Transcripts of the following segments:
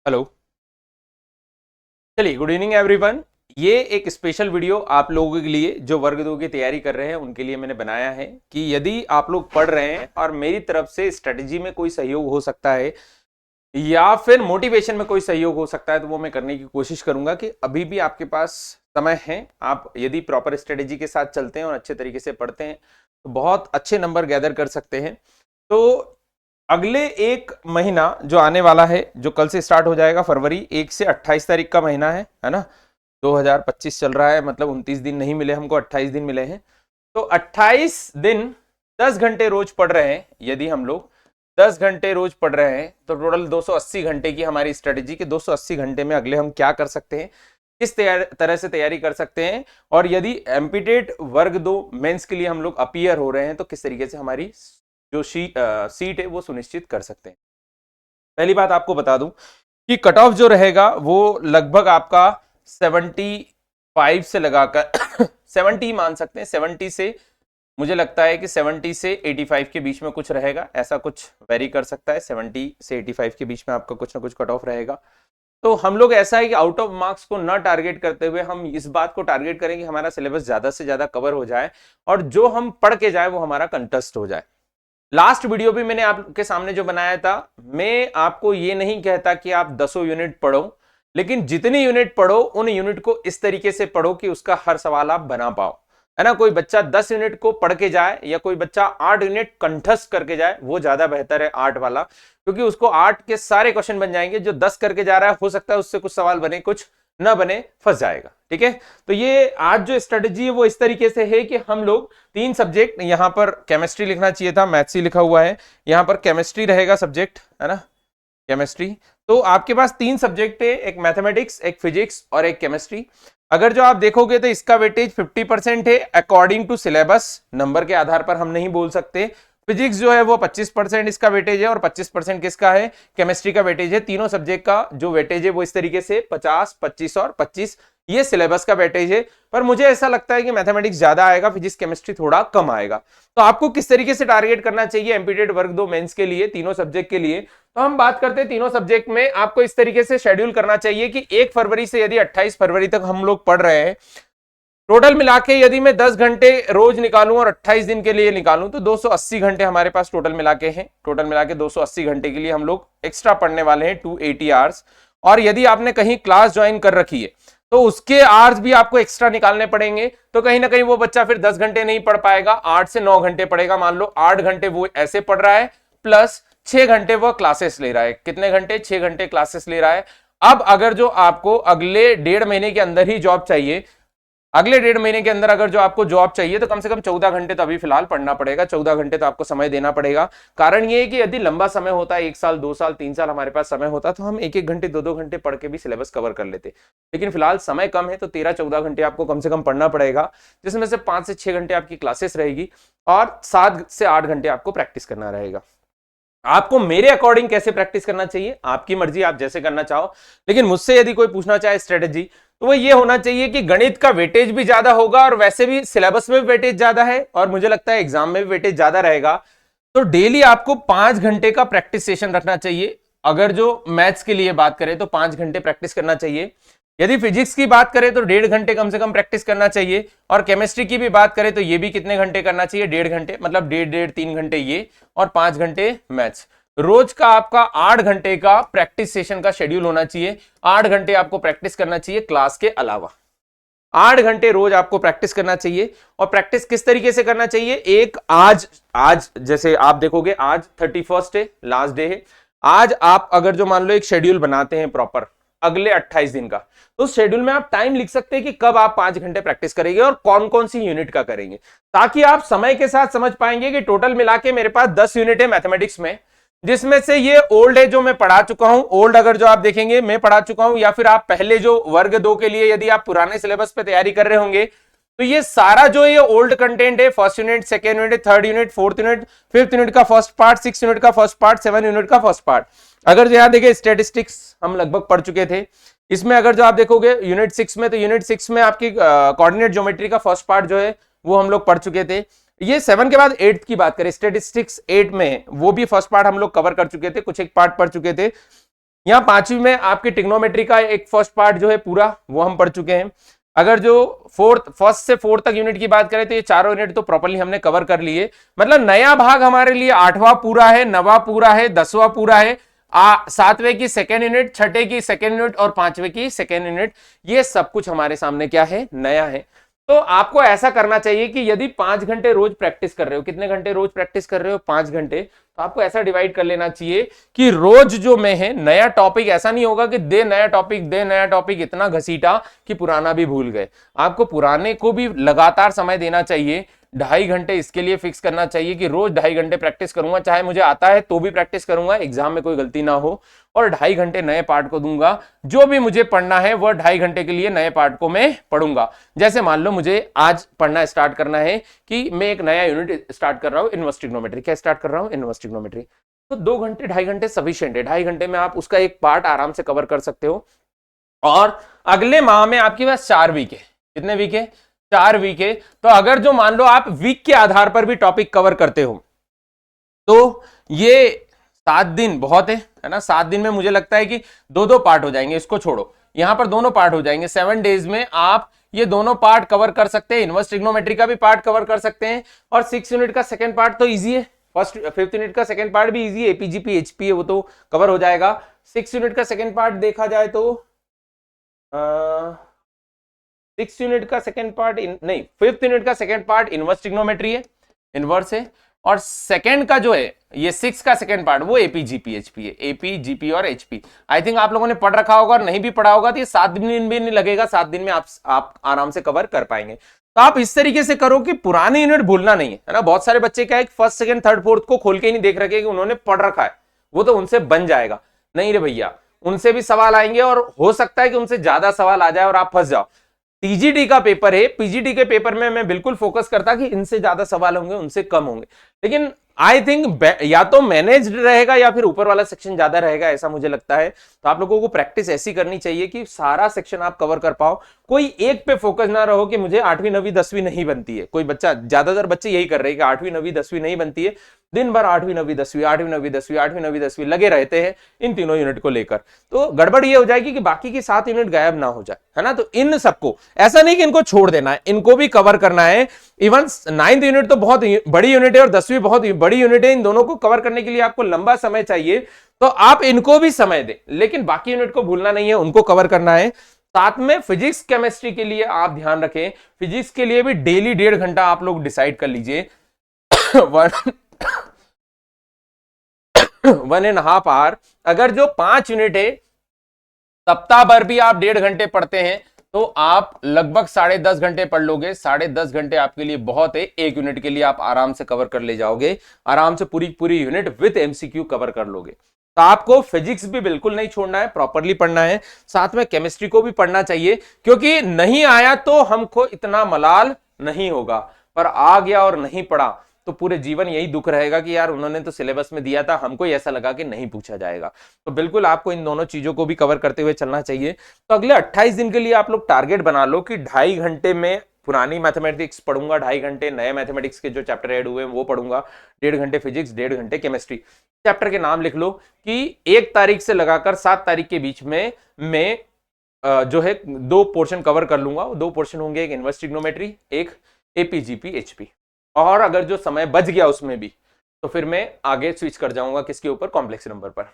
Hello. चलिए, good evening everyone. ये एक स्पेशल वीडियो आप लोगों के लिए जो वर्ग दो की तैयारी कर रहे हैं उनके लिए मैंने बनाया है कि यदि आप लोग पढ़ रहे हैं और मेरी तरफ से स्ट्रेटजी में कोई सहयोग हो सकता है या फिर मोटिवेशन में कोई सहयोग हो सकता है तो वो मैं करने की कोशिश करूंगा कि अभी भी आपके पास समय है। आप यदि प्रॉपर स्ट्रेटेजी के साथ चलते हैं और अच्छे तरीके से पढ़ते हैं तो बहुत अच्छे नंबर गैदर कर सकते हैं। तो अगले एक महीना जो आने वाला है, जो कल से स्टार्ट हो जाएगा, फरवरी 1 से 28 तारीख का महीना है ना। 2025 चल रहा है, मतलब 29 दिन नहीं मिले हमको, 28 दिन मिले हैं। तो 28 दिन 10 घंटे रोज पढ़ रहे हैं। यदि हम लोग 10 घंटे रोज पढ़ रहे हैं तो टोटल 280 घंटे की हमारी स्ट्रेटेजी के 280 घंटे में अगले हम क्या कर सकते हैं, किस तरह से तैयारी कर सकते हैं, और यदि एमपीटेट वर्ग दो मेंस के लिए हम लोग अपीयर हो रहे हैं तो किस तरीके से हमारी जो सीट है वो सुनिश्चित कर सकते हैं। पहली बात आपको बता दूं कि कट ऑफ जो रहेगा वो लगभग आपका 75 से लगाकर 70 मान सकते हैं। 70 से मुझे लगता है कि 70 से 85 के बीच में कुछ रहेगा, ऐसा कुछ वेरी कर सकता है। 70 से 85 के बीच में आपका कुछ ना कुछ कट ऑफ रहेगा। तो हम लोग ऐसा है कि आउट ऑफ मार्क्स को ना टारगेट करते हुए हम इस बात को टारगेट करें कि हमारा सिलेबस ज्यादा से ज्यादा कवर हो जाए और जो हम पढ़ के जाए वो हमारा कंटेस्ट हो जाए। लास्ट वीडियो भी मैंने आपके सामने जो बनाया था, मैं आपको ये नहीं कहता कि आप 10 यूनिट पढ़ो, लेकिन जितनी यूनिट पढ़ो उन यूनिट को इस तरीके से पढ़ो कि उसका हर सवाल आप बना पाओ, है ना। कोई बच्चा 10 यूनिट को पढ़ के जाए या कोई बच्चा 8 यूनिट कंठस्थ करके जाए, वो ज्यादा बेहतर है 8 वाला, क्योंकि उसको 8 के सारे क्वेश्चन बन जाएंगे। जो 10 करके जा रहा है हो सकता है उससे कुछ सवाल बने, कुछ ना बने, फंस जाएगा। ठीक है, तो ये आज जो स्ट्रेटेजी है वो इस तरीके से है कि हम लोग 3 सब्जेक्ट, यहां पर केमिस्ट्री लिखना चाहिए था, मैथ्स ही लिखा हुआ है, यहां पर केमिस्ट्री रहेगा सब्जेक्ट, है ना, केमिस्ट्री। तो आपके पास 3 सब्जेक्ट है, एक मैथमेटिक्स, एक फिजिक्स और एक केमिस्ट्री। अगर जो आप देखोगे तो इसका वेटेज 50% है अकॉर्डिंग टू सिलेबस, नंबर के आधार पर हम नहीं बोल सकते। फिजिक्स जो है वो 25% इसका वेटेज है और 25% किसका है, केमिस्ट्री का वेटेज है। तीनों सब्जेक्ट का जो वेटेज है वो इस तरीके से 50, 25 और 25, ये सिलेबस का वेटेज है। पर मुझे ऐसा लगता है कि मैथमेटिक्स ज्यादा आएगा, फिजिक्स केमिस्ट्री थोड़ा कम आएगा। तो आपको किस तरीके से टारगेट करना चाहिए एमपीटेड वर्ग दो मेंस के लिए, तीनों सब्जेक्ट के लिए, तो हम बात करते हैं तीनों सब्जेक्ट में आपको इस तरीके से शेड्यूल करना चाहिए कि 1 फरवरी से यदि 28 फरवरी तक हम लोग पढ़ रहे हैं, टोटल मिला के यदि मैं 10 घंटे रोज निकालूं और 28 दिन के लिए निकालूं तो 280 घंटे हमारे पास टोटल मिला के हैं। टोटल मिला के 280 घंटे के लिए हम लोग एक्स्ट्रा पढ़ने वाले हैं, 280 आवर्स। और यदि आपने कहीं क्लास ज्वाइन कर रखी है तो उसके आवर्स भी आपको एक्स्ट्रा निकालने पड़ेंगे। तो कहीं ना कहीं वो बच्चा फिर 10 घंटे नहीं पढ़ पाएगा, 8 से 9 घंटे पढ़ेगा। मान लो 8 घंटे वो ऐसे पढ़ रहा है, प्लस 6 घंटे वो क्लासेस ले रहा है। कितने घंटे? 6 घंटे क्लासेस ले रहा है। अब अगर जो आपको अगले 1.5 महीने के अंदर ही जॉब चाहिए, अगले 1.5 महीने के अंदर अगर जो आपको जॉब चाहिए तो कम से कम 14 घंटे तो अभी फिलहाल पढ़ना पड़ेगा। 14 घंटे तो आपको समय देना पड़ेगा। कारण ये है कि यदि लंबा समय होता है, 1 साल 2 साल 3 साल हमारे पास समय होता तो हम 1-1 घंटे 2-2 घंटे पढ़ के भी सिलेबस कवर कर लेते। लेकिन फिलहाल समय कम है तो 13-14 घंटे आपको कम से कम पढ़ना पड़ेगा, जिसमें से 5 से 6 घंटे आपकी क्लासेस रहेगी और 7 से 8 घंटे आपको प्रैक्टिस करना रहेगा। आपको मेरे अकॉर्डिंग कैसे प्रैक्टिस करना चाहिए, आपकी मर्जी, आप जैसे करना चाहो। लेकिन मुझसे यदि कोई पूछना चाहे स्ट्रेटेजी, तो वो ये होना चाहिए कि गणित का वेटेज भी ज्यादा होगा और वैसे भी सिलेबस में भी वेटेज ज्यादा है और मुझे लगता है एग्जाम में भी वेटेज ज्यादा रहेगा। तो डेली आपको 5 घंटे का प्रैक्टिस सेशन रखना चाहिए। अगर जो मैथ्स के लिए बात करें तो 5 घंटे प्रैक्टिस करना चाहिए। यदि फिजिक्स की बात करें तो 1.5 घंटे कम से कम प्रैक्टिस करना चाहिए। और केमिस्ट्री की भी बात करें तो ये भी कितने घंटे करना चाहिए, 1.5 घंटे, मतलब 1.5-1.5-3 घंटे ये और 5 घंटे मैथ्स। रोज का आपका 8 घंटे का प्रैक्टिस सेशन का शेड्यूल होना चाहिए। 8 घंटे आपको प्रैक्टिस करना चाहिए क्लास के अलावा। 8 घंटे रोज आपको प्रैक्टिस करना चाहिए। और प्रैक्टिस किस तरीके से करना चाहिए, एक आज जैसे आप देखोगे आज 31 है, लास्ट डे है। आज आप अगर जो मान लो एक शेड्यूल बनाते हैं प्रॉपर अगले 28 दिन का, तो उस शेड्यूल में आप टाइम लिख सकते हैं कि कब आप 5 घंटे प्रैक्टिस करेंगे और कौन कौन सी यूनिट का करेंगे, ताकि आप समय के साथ समझ पाएंगे कि टोटल मिला के मेरे पास 10 यूनिट है मैथमेटिक्स में, जिसमें से ये ओल्ड है जो मैं पढ़ा चुका हूं। ओल्ड अगर जो आप देखेंगे मैं पढ़ा चुका हूं, या फिर आप पहले जो वर्ग 2 के लिए यदि आप पुराने सिलेबस पे तैयारी कर रहे होंगे तो ये सारा जो ये ओल्ड कंटेंट है, first unit, second unit, third unit, fourth unit, fifth unit का फर्स्ट पार्ट, 6 यूनिट का फर्स्ट पार्ट, 7 यूनिट का फर्स्ट पार्ट। अगर जो यहां देखिए स्टेटिस्टिक्स हम लगभग पढ़ चुके थे। इसमें अगर जो आप देखोगे यूनिट 6 में, तो यूनिट 6 में आपकी कोऑर्डिनेट ज्योमेट्री का फर्स्ट पार्ट जो है वो हम लोग पढ़ चुके थे। ये 7 के बाद 8 की बात करें, स्टेटिस्टिक्स 8 में वो भी फर्स्ट पार्ट हम लोग कवर कर चुके थे, कुछ एक पार्ट पढ़ चुके थे। यहाँ 5वीं में आपकी ट्रिग्नोमेट्री का एक फर्स्ट पार्ट जो है पूरा वो हम पढ़ चुके हैं। अगर जो फर्स्ट से फोर्थ तक यूनिट की बात करें तो ये चारों यूनिट तो प्रॉपर्ली हमने कवर कर लिए। मतलब नया भाग हमारे लिए 8वां पूरा है, 9वां पूरा है, 10वां पूरा है, 7वें की सेकेंड यूनिट, 6ठे की सेकेंड यूनिट और 5वें की सेकेंड यूनिट, ये सब कुछ हमारे सामने क्या है, नया है। तो आपको ऐसा करना चाहिए कि यदि 5 घंटे रोज प्रैक्टिस कर रहे हो, कितने घंटे रोज प्रैक्टिस कर रहे हो, 5 घंटे, तो आपको ऐसा डिवाइड कर लेना चाहिए कि रोज जो मैं है नया टॉपिक, ऐसा नहीं होगा कि दे नया टॉपिक इतना घसीटा कि पुराना भी भूल गए। आपको पुराने को भी लगातार समय देना चाहिए। 2.5 घंटे इसके लिए फिक्स करना चाहिए कि रोज 2.5 घंटे प्रैक्टिस करूंगा, चाहे मुझे आता है तो भी प्रैक्टिस करूंगा, एग्जाम में कोई गलती ना हो, और 2.5 घंटे नए पार्ट को दूंगा। जो भी मुझे पढ़ना है वह 2.5 घंटे के लिए नए पार्ट को मैं पढ़ूंगा। जैसे मान लो मुझे आज पढ़ना स्टार्ट करना है कि मैं एक नया यूनिट स्टार्ट कर रहा हूं, इनवर्स ट्रिग्नोमेट्री। क्या स्टार्ट कर रहा हूं? Inverse trigonometry. तो 2 घंटे 2.5 घंटे सफिशिएंट है। 2.5 घंटे में आप उसका एक पार्ट आराम से कवर कर सकते हो। और अगले माह में आपके पास 4 वीक है। कितने वीक है? 4 वीक है। तो अगर जो मान लो आप वीक के आधार पर भी टॉपिक कवर करते हो तो ये 7 दिन बहुत है ना। 7 दिन में मुझे लगता है कि 2-2 पार्ट हो जाएंगे। इसको छोड़ो, यहां पर दोनों पार्ट हो जाएंगे। 7 डेज में आप ये दोनों पार्ट कवर कर सकते हैं। इनवर्स ट्रिग्नोमेट्री का भी पार्ट कवर कर सकते हैं, और 6 यूनिट का सेकंड पार्ट तो इजी है। 5th यूनिट का सेकंड पार्ट भी इजी है, एपीजीपी एचपी है, वो तो कवर हो जाएगा। 6 यूनिट का सेकंड पार्ट देखा जाए तो 6 यूनिट का सेकंड पार्ट नहीं, 5th यूनिट का सेकंड पार्ट इनवर्स ट्रिग्नोमेट्री है, इनवर्स है। और सेकंड का जो है ये 6 का सेकंड पार्ट वो एपीजीपी एचपी है, एपीजीपी और एचपी। आई थिंक आप लोगों ने पढ़ रखा होगा, और नहीं भी पढ़ा होगा तो ये 7 दिन भी नहीं लगेगा, 7 दिन में आप आराम से कवर कर पाएंगे। तो आप इस तरीके से करो कि पुरानी यूनिट भूलना नहीं है ना। बहुत सारे बच्चे क्या है, फर्स्ट सेकंड थर्ड फोर्थ को खोल के ही नहीं देख रखे कि उन्होंने पढ़ रखा है, वो तो उनसे बन जाएगा। नहीं रे भैया, उनसे भी सवाल आएंगे, और हो सकता है कि उनसे ज्यादा सवाल आ जाए और आप फंस जाओ। टीजीटी का पेपर है, पीजीटी के पेपर में मैं बिल्कुल फोकस करता कि इनसे ज्यादा सवाल होंगे, उनसे कम होंगे, लेकिन आई थिंक या तो मैनेज्ड रहेगा या फिर ऊपर वाला सेक्शन ज्यादा रहेगा, ऐसा मुझे लगता है। तो आप लोगों को प्रैक्टिस ऐसी करनी चाहिए कि सारा सेक्शन आप कवर कर पाओ, कोई एक पे फोकस ना रहो कि मुझे 8वीं 9वीं 10वीं नहीं बनती है। कोई बच्चा, ज्यादातर बच्चे यही कर रहे हैं कि 8वीं 9वीं 10वीं नहीं बनती है, दिन भर 8वीं 9वीं 10वीं 8वीं 9वीं 10वीं 8वीं 9वीं 10वीं लगे रहते हैं इन तीनों यूनिट को लेकर। तो गड़बड़ ये हो जाएगी कि बाकी की 7 यूनिट गायब ना हो जाए, है ना। तो इन सबको ऐसा नहीं कि इनको छोड़ देना है, इनको भी कवर करना है। इवन 9th यूनिट तो बहुत बड़ी यूनिट है और 10वीं बहुत बड़ी यूनिट है। इन दोनों को कवर करने के लिए आपको लंबा समय चाहिए, तो आप इनको भी समय दें, लेकिन बाकी यूनिट को भूलना नहीं है, उनको कवर करना है। साथ में फिजिक्स केमिस्ट्री के लिए आप ध्यान रखें, फिजिक्स के लिए भी डेली 1.5 घंटा आप लोग डिसाइड कर लीजिए। 1.5 आवर। अगर जो 5 यूनिट है सप्ताह भर भी आप 1.5 घंटे पढ़ते हैं तो आप लगभग 10.5 घंटे पढ़ लोगे। 10.5 घंटे आपके लिए बहुत है। एक यूनिट के लिए आप आराम से कवर कर ले जाओगे, आराम से पूरी यूनिट विद एमसीक्यू कवर कर लोगे। तो आपको फिजिक्स भी बिल्कुल नहीं छोड़ना है, प्रॉपरली पढ़ना है। साथ में केमिस्ट्री को भी पढ़ना चाहिए, क्योंकि नहीं आया तो हमको इतना मलाल नहीं होगा, पर आ गया और नहीं पढ़ा तो पूरे जीवन यही दुख रहेगा कि यार उन्होंने तो सिलेबस में दिया था, हमको ऐसा लगा कि नहीं पूछा जाएगा। तो बिल्कुल आपको इन दोनों चीजों को भी कवर करते हुए चलना चाहिए। तो अगले 28 दिन के लिए आप लोग टारगेट बना लो कि 2.5 घंटे में पुरानी मैथमेटिक्स पढ़ूंगा, 2.5 घंटे नए मैथमेटिक्स के जो चैप्टर ऐड हुए हैं वो पढ़ूंगा, 1.5 घंटे फिजिक्स, 1.5 घंटे केमिस्ट्री। चैप्टर के नाम लिख लो कि 1 तारीख से लगाकर 7 तारीख के बीच में मैं जो है 2 पोर्शन कवर कर लूंगा। 2 पोर्शन होंगे, एक इनवर्स ट्रिग्नोमेट्री, एक एपीजीपी एचपी। और अगर जो समय बच गया उसमें भी तो फिर मैं आगे स्विच कर जाऊंगा किसके ऊपर, कॉम्प्लेक्स नंबर पर।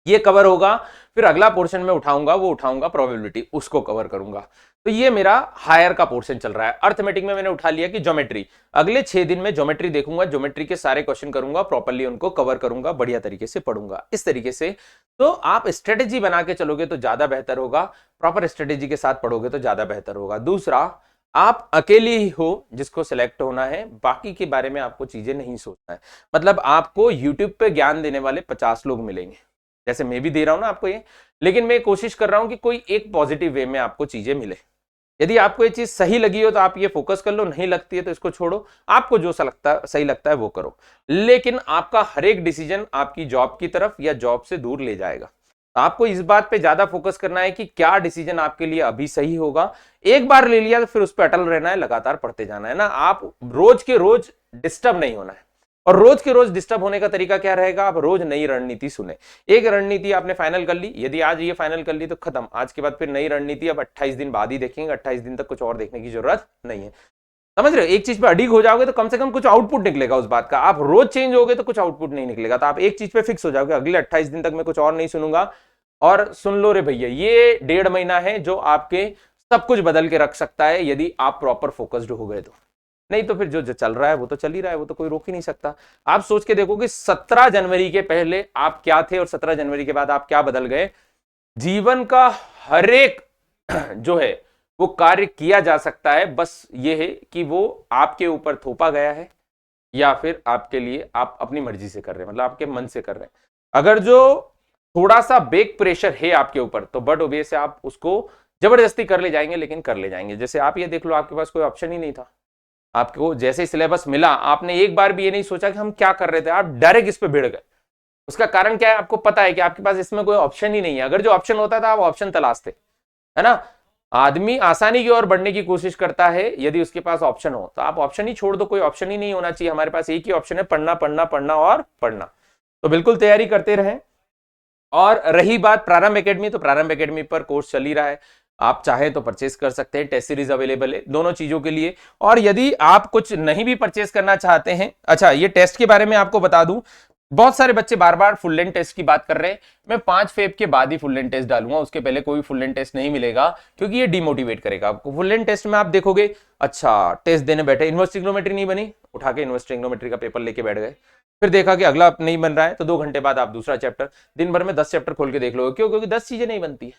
ये कवर होगा। फिर अगला पोर्शन में उठाऊंगा प्रोबेबिलिटी, उसको कवर करूंगा। तो ये मेरा हायर का पोर्शन चल रहा है। अर्थमेटिक में मैंने उठा लिया कि ज्योमेट्री, अगले 6 दिन में ज्योमेट्री देखूंगा, ज्योमेट्री के सारे क्वेश्चन करूंगा, प्रॉपर्ली उनको कवर करूंगा, बढ़िया तरीके से पढ़ूंगा। इस तरीके से तो आप स्ट्रेटेजी बना के चलोगे तो ज्यादा बेहतर होगा, प्रॉपर स्ट्रेटेजी के साथ पढ़ोगे तो ज्यादा बेहतर होगा। दूसरा, आप अकेले ही हो जिसको सिलेक्ट होना है, बाकी के बारे में आपको चीजें नहीं सोचना है। मतलब आपको यूट्यूब पे ज्ञान देने वाले 50 लोग मिलेंगे, जैसे मैं भी दे रहा हूं ना आपको ये, लेकिन मैं कोशिश कर रहा हूं कि कोई एक पॉजिटिव वे में आपको चीजें मिले। यदि आपको ये चीज सही लगी हो तो आप ये फोकस कर लो, नहीं लगती है तो इसको छोड़ो। आपको जो सही लगता है वो करो, लेकिन आपका हर एक डिसीजन आपकी जॉब की तरफ या जॉब से दूर ले जाएगा। आपको इस बात पे ज्यादा फोकस करना है कि क्या डिसीजन आपके लिए अभी सही होगा। एक बार ले लिया तो फिर उस पर अटल रहना है, लगातार पढ़ते जाना है ना। आप रोज के रोज डिस्टर्ब नहीं होना है। और रोज के रोज डिस्टर्ब होने का तरीका क्या रहेगा, आप रोज नई रणनीति सुने। एक रणनीति आपने फाइनल कर ली, यदि आज ये फाइनल कर ली तो खत्म, आज के बाद फिर नई रणनीति अब 28 दिन बाद ही देखेंगे, 28 दिन तक कुछ और देखने की जरूरत नहीं है। समझ रहे हो, एक चीज पे अडिग हो जाओगे तो कम से कम कुछ आउटपुट निकलेगा उस बात का। आप रोज चेंज होगे तो कुछ आउटपुट नहीं निकलेगा। तो आप एक चीज पे फिक्स हो जाओगे, अगले 28 दिन तक मैं कुछ और नहीं सुनूंगा। और सुन लो रे भैया, ये 1.5 महीना है जो आपके सब कुछ बदल के रख सकता है, यदि आप प्रॉपर फोकस्ड हो गए तो। नहीं तो फिर जो चल रहा है वो तो चल ही रहा है, वो तो कोई रोक ही नहीं सकता। आप सोच के देखो कि 17 जनवरी के पहले आप क्या थे और 17 जनवरी के बाद आप क्या बदल गए। जीवन का हर एक जो है वो कार्य किया जा सकता है, बस ये है कि वो आपके ऊपर थोपा गया है या फिर आपके लिए आप अपनी मर्जी से कर रहे हैं, मतलब आपके मन से कर रहे हैं। अगर जो थोड़ा सा बेक प्रेशर है आपके ऊपर तो बट ओबियस है आप उसको जबरदस्ती कर ले जाएंगे, लेकिन कर ले जाएंगे। जैसे आप ये देख लो, आपके पास कोई ऑप्शन ही नहीं था। आपको जैसे सिलेबस मिला, आपने एक बार भी ये नहीं सोचा कि हम क्या कर रहे थे, आप डायरेक्ट इस पे भिड़ गए। उसका कारण क्या है, आपको पता है कि आपके पास इसमें कोई ऑप्शन ही नहीं है। अगर जो ऑप्शन होता था आप ऑप्शन तलाशते, है ना। आदमी आसानी की ओर बढ़ने की कोशिश करता है यदि उसके पास ऑप्शन हो, तो आप ऑप्शन ही छोड़ दो, कोई ऑप्शन ही नहीं होना चाहिए। हमारे पास एक ही ऑप्शन है, पढ़ना पढ़ना पढ़ना और पढ़ना। तो बिल्कुल तैयारी करते रहें। और रही बात प्रारंभ एकेडमी, तो प्रारंभ एकेडमी पर कोर्स चल ही रहा है, आप चाहे तो परचेस कर सकते हैं। टेस्ट सीरीज अवेलेबल है दोनों चीजों के लिए। और यदि आप कुछ नहीं भी परचेस करना चाहते हैं, अच्छा ये टेस्ट के बारे में आपको बता दूं, बहुत सारे बच्चे बार बार फुल लेंथ टेस्ट की बात कर रहे हैं। मैं 5 फेब के बाद ही फुल लेंथ टेस्ट डालूंगा, उसके पहले कोई फुल लेंथ टेस्ट नहीं मिलेगा, क्योंकि ये डिमोटिवेट करेगा आपको। फुल लेंथ टेस्ट में आप देखोगे, अच्छा टेस्ट देने बैठे, इनवर्स ट्रिग्नोमेट्री नहीं बनी, उठा के इनवर्स ट्रिग्नोमेट्री का पेपर लेके बैठ गए। फिर देखा कि अगला नहीं बन रहा है, तो 2 घंटे बाद आप दूसरा चैप्टर, दिन भर में 10 चैप्टर खोल के देख लो। क्यों? क्योंकि 10 चीजें नहीं बनती है,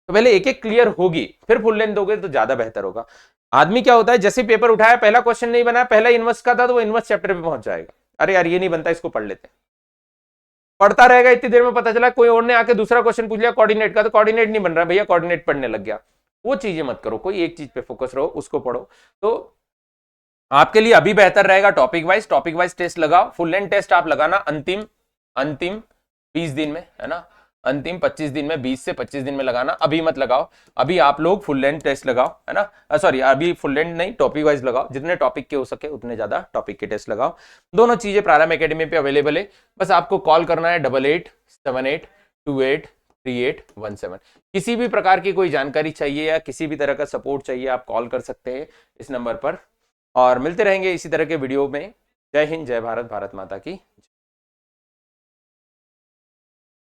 तो पहले एक एक क्लियर होगी, फिर फुल लेंथ दोगे तो ज्यादा बेहतर होगा। आदमी क्या होता है, जैसे पेपर उठाया, पहला क्वेश्चन नहीं बना, पहला इनवर्स का था, तो वो इनवर्स चैप्टर पे पहुंच जाएगा। अरे यार ये नहीं बनता, इसको पढ़ लेते हैं। पढ़ता रहेगा, इतनी देर में पता चला कोई और ने आके दूसरा क्वेश्चन पूछ लिया कोऑर्डिनेट का, तो कोऑर्डिनेट नहीं बन रहा भैया, कोऑर्डिनेट पढ़ने लग गया। वो चीजें मत करो, कोई एक चीज पे फोकस रहो, उसको पढ़ो। तो आपके लिए अभी बेहतर रहेगा टॉपिक वाइज टेस्ट लगाओ। फुल लेंथ टेस्ट आप लगाना अंतिम 20 दिन में, है ना, अंतिम 25 दिन में, 20 से 25 दिन में लगाना, अभी मत लगाओ। अभी आप लोग फुल लेंथ टेस्ट लगाओ, है ना, सॉरी अभी फुल लेंथ नहीं, टॉपिक वाइज लगाओ। जितने टॉपिक के हो सके उतने ज्यादा टॉपिक के टेस्ट लगाओ। दोनों चीजें प्रारंभ एकेडमी पे अवेलेबल है, बस आपको कॉल करना है 8878283817। किसी भी प्रकार की कोई जानकारी चाहिए या किसी भी तरह का सपोर्ट चाहिए, आप कॉल कर सकते हैं इस नंबर पर। और मिलते रहेंगे इसी तरह के वीडियो में। जय हिंद, जय भारत, भारत माता की।